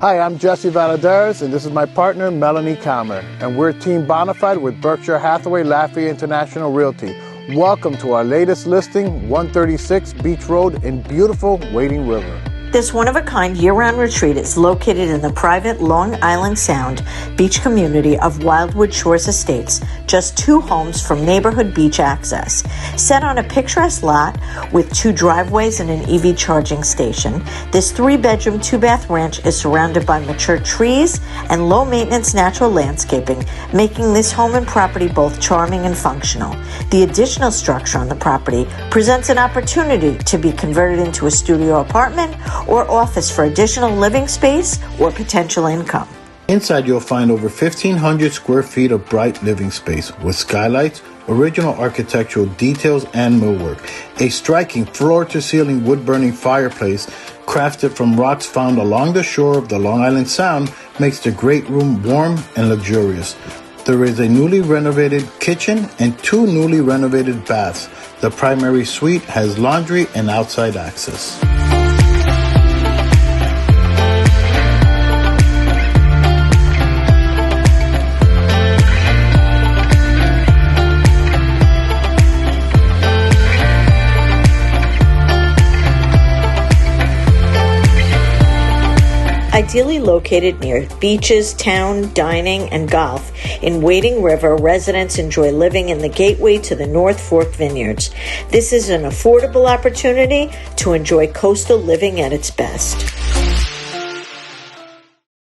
Hi, I'm Jesse Valadares, and this is my partner, Melanie Calmer, and we're Team Bonafide with Berkshire Hathaway Lafayette International Realty. Welcome to our latest listing, 136 Beach Road in beautiful Wading River. This one-of-a-kind year-round retreat is located in the private Long Island Sound beach community of Wildwood Shores Estates, just 2 homes from neighborhood beach access. Set on a picturesque lot with 2 driveways and an EV charging station, this 3-bedroom, 2-bath ranch is surrounded by mature trees and low-maintenance natural landscaping, making this home and property both charming and functional. The additional structure on the property presents an opportunity to be converted into a studio apartment or office for additional living space or potential income. Inside you'll find over 1,500 square feet of bright living space with skylights, original architectural details, and millwork. A striking floor-to-ceiling wood-burning fireplace crafted from rocks found along the shore of the Long Island Sound makes the great room warm and luxurious. There is a newly renovated kitchen and 2 newly renovated baths. The primary suite has laundry and outside access. Ideally located near beaches, town, dining, and golf, in Wading River, residents enjoy living in the gateway to the North Fork Vineyards. This is an affordable opportunity to enjoy coastal living at its best.